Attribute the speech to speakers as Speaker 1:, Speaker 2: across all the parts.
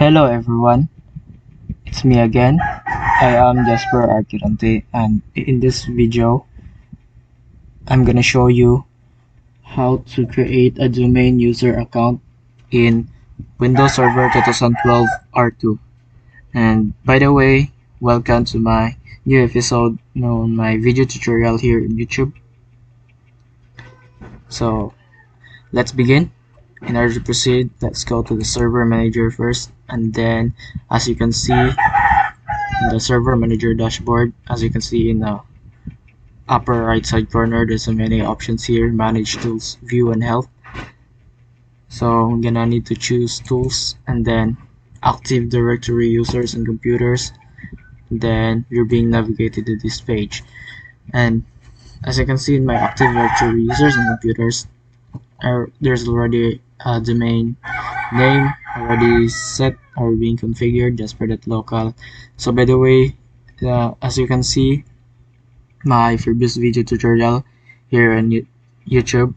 Speaker 1: Hello everyone, it's me again. I am Jasper Arquirante, and in this video I'm gonna show you how to create a domain user account in Windows Server 2012 R2. And by the way, welcome to my new episode on my video tutorial here in YouTube. So let's begin. In order to proceed, let's go to the server manager first, and then as you can see in the server manager dashboard, as you can see in the upper right side corner, there's so many options here: manage tools, view, and health. So I'm gonna need to choose tools, and then active directory users and computers. Then you're being navigated to this page, and as you can see in my active directory users and computers, there's already a domain name already set or being configured just for that local. So by the way, as you can see my previous video tutorial here on YouTube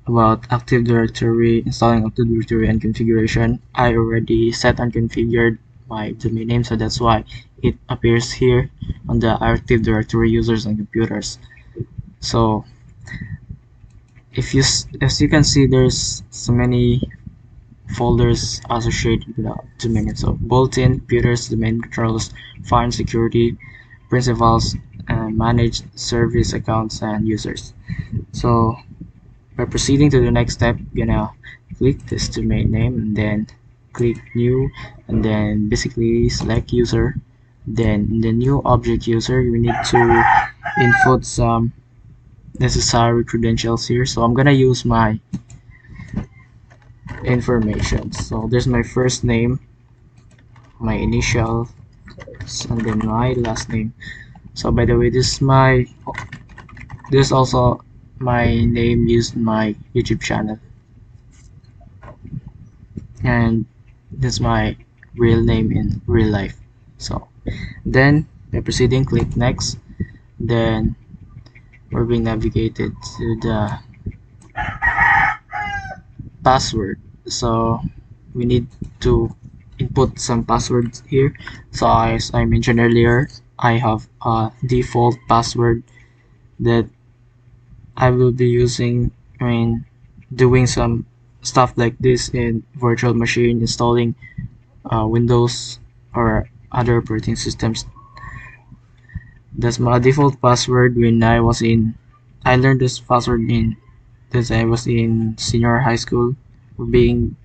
Speaker 1: about Active Directory, installing Active Directory and configuration, I already set and configured my domain name, so that's why it appears here on the Active Directory users and computers. So as you can see, there's so many folders associated with the domain name. So built-in computers, domain controls, find security, principals, and manage service accounts and users. So by proceeding to the next step, you're gonna click this domain name and then click new, and then basically select user. Then the new object user, you need to input some necessary credentials here. So I'm gonna use my information. So there's my first name, my initial, and then my last name. So by the way, this is also my name used in my YouTube channel, and this is my real name in real life. So then by proceeding, click next. Then we're being navigated to the password. So we need to input some passwords here. So as I mentioned earlier, I have a default password that I will be using when doing some stuff like this in virtual machine, installing Windows or other operating systems. That's my default password when I learned this password since I was in senior high school, being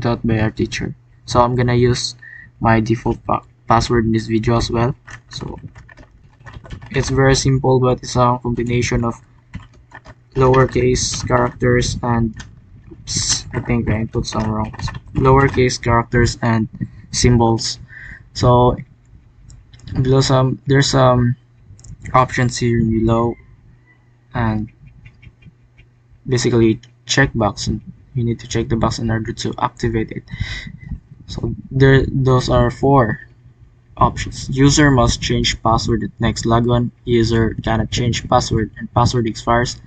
Speaker 1: taught by our teacher. So I'm gonna use my default password in this video as well. So it's very simple, but it's a combination of lowercase characters and I think I put some wrong. Lowercase characters and symbols. So there's some options here below, and basically checkbox, and you need to check the box in order to activate it. So those are 4 options. User must change password at next logon. User cannot change password and password expires.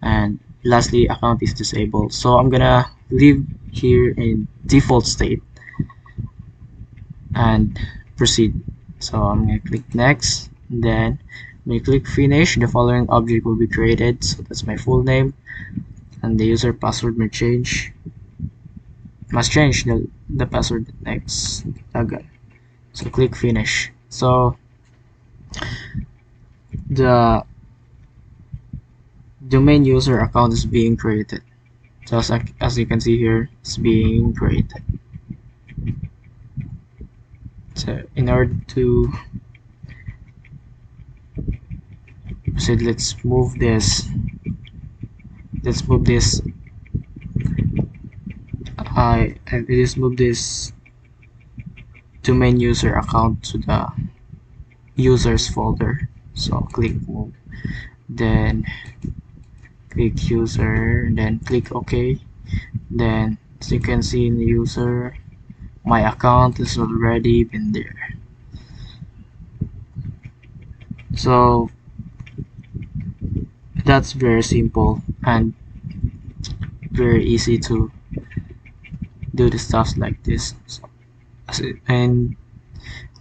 Speaker 1: And lastly, account is disabled. So I'm gonna leave here in default state and proceed. So I'm gonna click next, then when you click finish, the following object will be created. So that's my full name, and the user password must change the password next logon. So click finish. So the domain user account is being created. So as you can see here, it's being created. So in order to proceed, let's move this I just move this domain user account to the users folder. So click move, then click user, then click OK. Then as you can see in the user, my account is already been there. So that's very simple and very easy to do the stuff like this. So And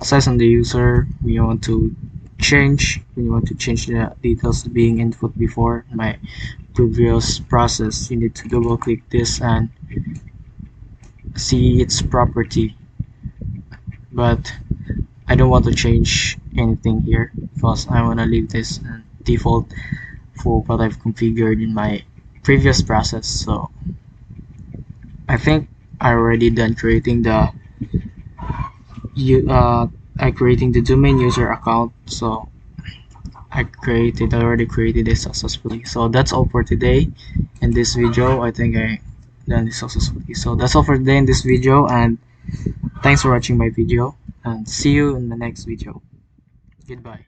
Speaker 1: aside on the user, we want to change the details being input before my previous process. You need to double click this and see its property, but I don't want to change anything here because I want to leave this default for what I've configured in my previous process. So I think I already done creating the creating the domain user account. So I already created it successfully. So that's all for today in this video. I think I done it successfully. So that's all for today in this video, and thanks for watching my video, and see you in the next video. Goodbye.